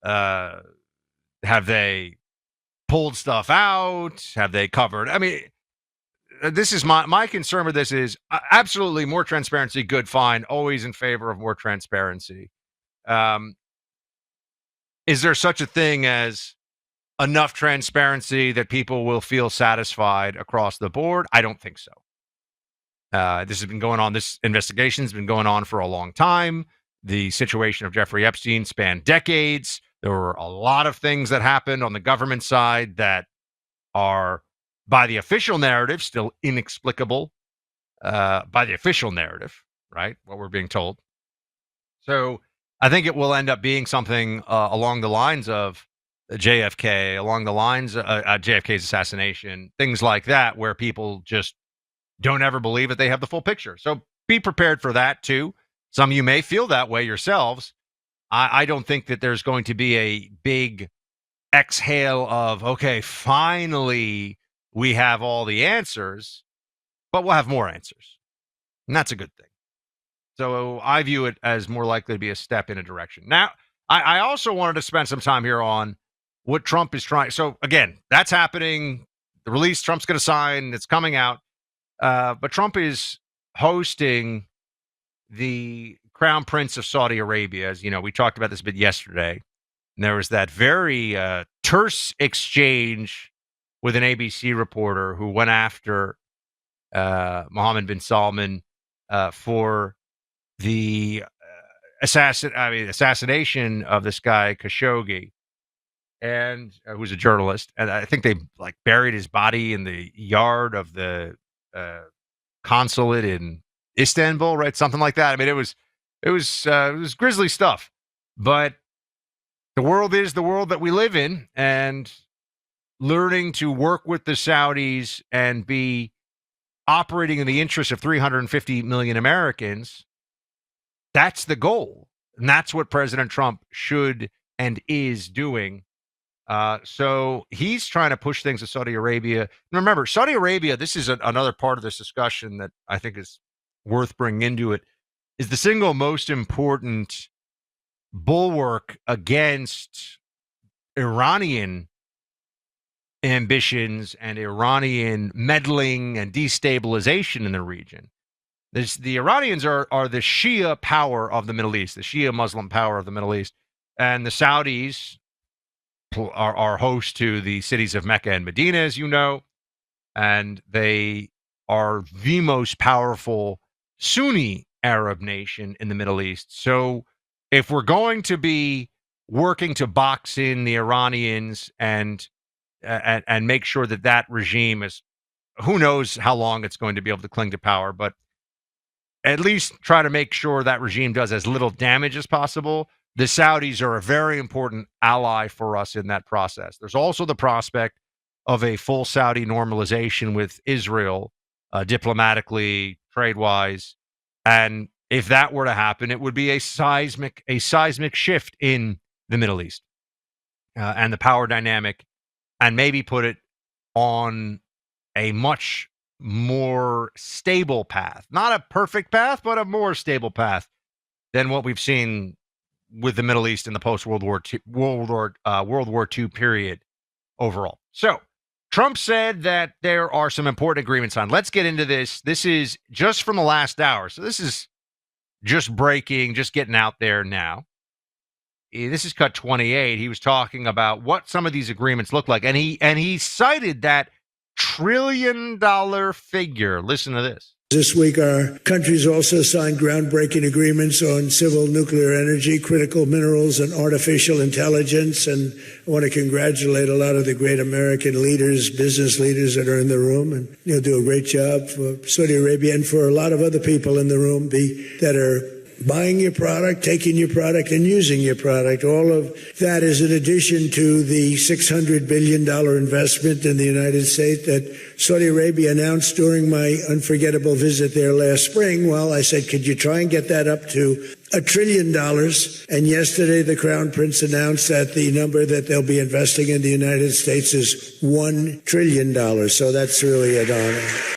Have they pulled stuff out? Have they covered? I mean, this is my concern with this is absolutely more transparency, good, fine, always in favor of more transparency. Um, is there such a thing as enough transparency that people will feel satisfied across the board? I don't think so. This has been going on. This investigation has been going on for a long time. The situation of Jeffrey Epstein spanned decades. There were a lot of things that happened on the government side that are, by the official narrative, still inexplicable. By the official narrative, right? What we're being told. So I think it will end up being something along the lines of JFK, along the lines of JFK's assassination, things like that, where people just don't ever believe that they have the full picture. So be prepared for that too. Some of you may feel that way yourselves. I don't think that there's going to be a big exhale of, okay, finally we have all the answers, but we'll have more answers. And that's a good thing. So I view it as more likely to be a step in a direction. Now, I also wanted to spend some time here on what Trump is trying. So again, that's happening. The release Trump's going to sign, it's coming out. But Trump is hosting the Crown Prince of Saudi Arabia. As you know, we talked about this a bit yesterday. And there was that very terse exchange with an ABC reporter who went after Mohammed bin Salman for the assassination of this guy Khashoggi, and who's a journalist. And I think they like buried his body in the yard of the consulate in Istanbul, right? Something like that. I mean, it was grisly stuff. But the world is the world that we live in, and learning to work with the Saudis and be operating in the interest of 350 million Americans, that's the goal. And that's what President Trump should and is doing. So he's trying to push things to Saudi Arabia. And remember, Saudi Arabia, this is another part of this discussion that I think is worth bringing into it, is the single most important bulwark against Iranian ambitions and Iranian meddling and destabilization in the region. The Iranians are the Shia power of the Middle East, the Shia Muslim power of the Middle East. And the Saudis are host to the cities of Mecca and Medina, as you know. And they are the most powerful Sunni Arab nation in the Middle East. So if we're going to be working to box in the Iranians and make sure that that regime is, who knows how long it's going to be able to cling to power, but at least try to make sure that regime does as little damage as possible. The Saudis are a very important ally for us in that process. There's also the prospect of a full Saudi normalization with Israel, diplomatically, trade-wise. And if that were to happen, it would be a seismic shift in the Middle East and the power dynamic, and maybe put it on a much more stable path. Not a perfect path, but a more stable path than what we've seen with the Middle East in the post-World War II period overall. So Trump said that there are some important agreements on. Let's get into this. This is just from the last hour. So this is just breaking, just getting out there now. This is cut 28. He was talking about what some of these agreements look like. And he cited that $1 trillion figure. Listen to this. This week, our countries also signed groundbreaking agreements on civil nuclear energy, critical minerals, and artificial intelligence. And I want to congratulate a lot of the great American leaders, business leaders that are in the room. And you'll do a great job for Saudi Arabia and for a lot of other people in the room that are buying your product, taking your product, and using your product. All of that is in addition to the $600 billion investment in the United States that Saudi Arabia announced during my unforgettable visit there last spring. Well, I said, could you try and get that up to $1 trillion? And yesterday, the Crown Prince announced that the number that they'll be investing in the United States is $1 trillion. So that's really an honor.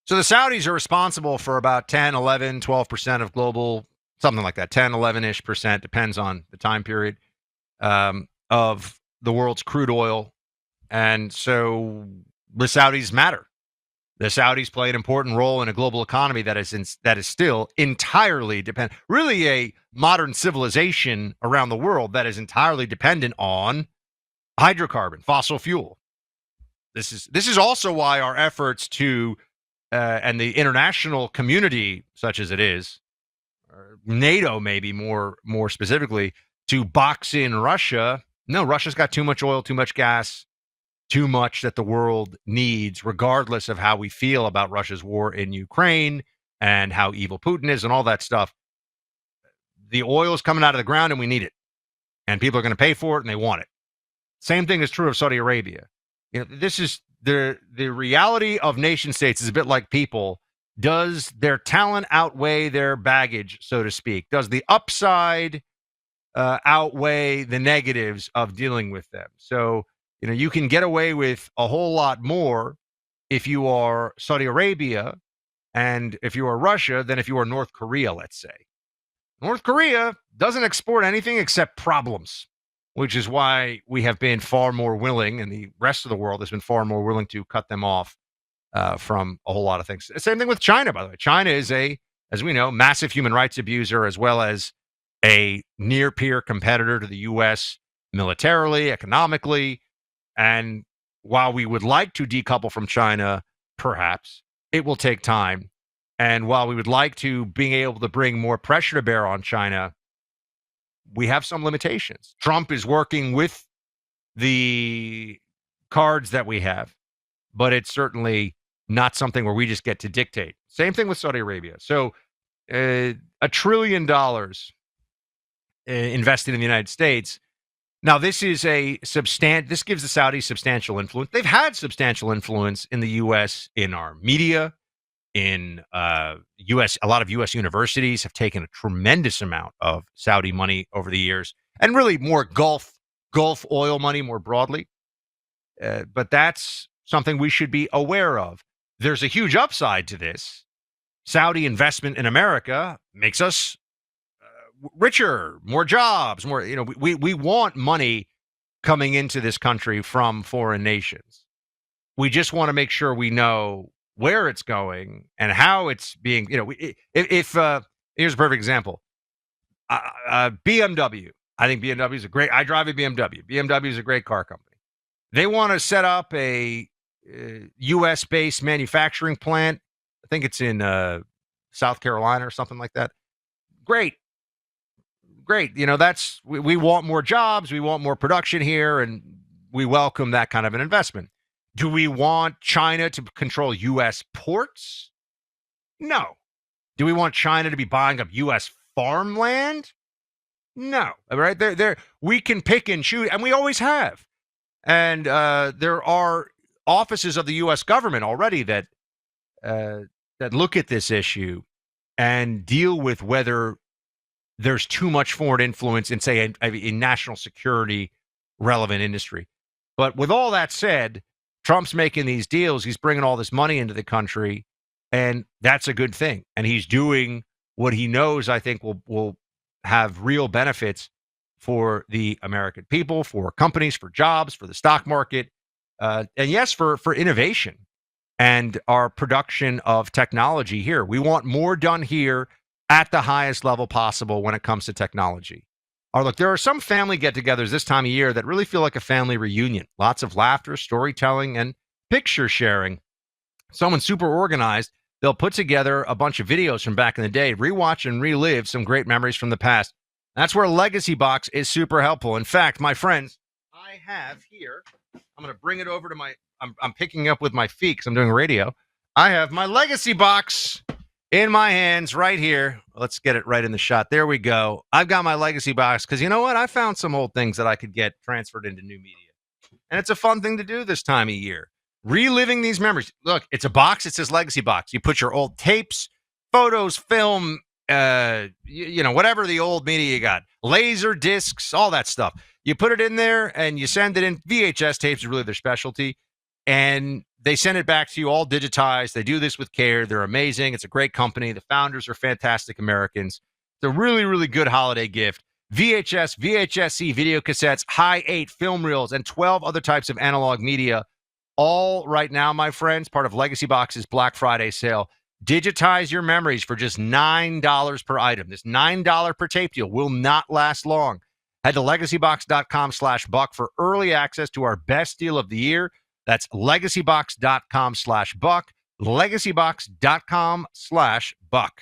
So the Saudis are responsible for about 10, 11, 12% of global something like that, 10, 11-ish percent, depends on the time period, of the world's crude oil. And so the Saudis matter. The Saudis play an important role in a global economy that is still entirely dependent, really a modern civilization around the world that is entirely dependent on hydrocarbon, fossil fuel. This is also why our efforts to and the international community, such as it is, or NATO maybe more specifically, to box in Russia. No, Russia's got too much oil, too much gas, too much that the world needs, regardless of how we feel about Russia's war in Ukraine and how evil Putin is and all that stuff. The oil is coming out of the ground and we need it. And people are going to pay for it and they want it. Same thing is true of Saudi Arabia. This is the reality of nation states is a bit like people. Does their talent outweigh their baggage, so to speak? Does the upside outweigh the negatives of dealing with them? So, you can get away with a whole lot more if you are Saudi Arabia and if you are Russia than if you are North Korea, let's say. North Korea doesn't export anything except problems, which is why we have been far more willing, and the rest of the world has been far more willing to cut them off from a whole lot of things. Same thing with China, by the way. China is as we know, massive human rights abuser, as well as a near-peer competitor to the U.S. militarily, economically. And while we would like to decouple from China, perhaps, it will take time. And while we would like to being able to bring more pressure to bear on China, we have some limitations. Trump is working with the cards that we have, but it's certainly not something where we just get to dictate. Same thing with Saudi Arabia. So $1 trillion invested in the United States. Now, this is this gives the Saudis substantial influence. They've had substantial influence in the U.S. in our media, in U.S. A lot of U.S. universities have taken a tremendous amount of Saudi money over the years, and really more Gulf oil money more broadly. But that's something we should be aware of. There's a huge upside to this. Saudi investment in America makes us richer, more jobs, more. We want money coming into this country from foreign nations. We just want to make sure we know where it's going and how it's being. If here's a perfect example, BMW. I think BMW is I drive a BMW. BMW is a great car company. They want to set up a U.S. based manufacturing plant. I think it's in South Carolina or something like that. Great. That's we want more jobs. We want more production here, and we welcome that kind of an investment. Do we want China to control U.S. ports? No. Do we want China to be buying up U.S. farmland? No. Right there, we can pick and choose, and we always have. And there are offices of the U.S. government already that look at this issue and deal with whether there's too much foreign influence in, say, a national security relevant industry. But with all that said, Trump's making these deals. He's bringing all this money into the country, and that's a good thing. And he's doing what he knows, I think, will have real benefits for the American people, for companies, for jobs, for the stock market, and yes, for innovation and our production of technology here. We want more done here at the highest level possible when it comes to technology. Look, there are some family get-togethers this time of year that really feel like a family reunion. Lots of laughter, storytelling, and picture sharing. Someone super organized, they'll put together a bunch of videos from back in the day, rewatch and relive some great memories from the past. That's where Legacy Box is super helpful. In fact, my friends, I have here, I'm going to bring it over to I'm picking up with my feet because I'm doing radio. I have my Legacy Box in my hands right here. Let's get it right in the shot. There we go. I've got my Legacy Box because you know what? I found some old things that I could get transferred into new media. And it's a fun thing to do this time of year. Reliving these memories. Look, it's a box. It says Legacy Box. You put your old tapes, photos, film, whatever the old media you got, laser discs, all that stuff. You put it in there and you send it in. VHS tapes are really their specialty. And they send it back to you all digitized. They do this with care. They're amazing. It's a great company. The founders are fantastic Americans. It's a really, really good holiday gift. VHS, VHS-C video cassettes, high 8 film reels, and 12 other types of analog media. All right now, my friends, part of Legacy Box's Black Friday sale. Digitize your memories for just $9 per item. This $9 per tape deal will not last long. Head to legacybox.com/buck for early access to our best deal of the year. That's legacybox.com/buck, legacybox.com/buck.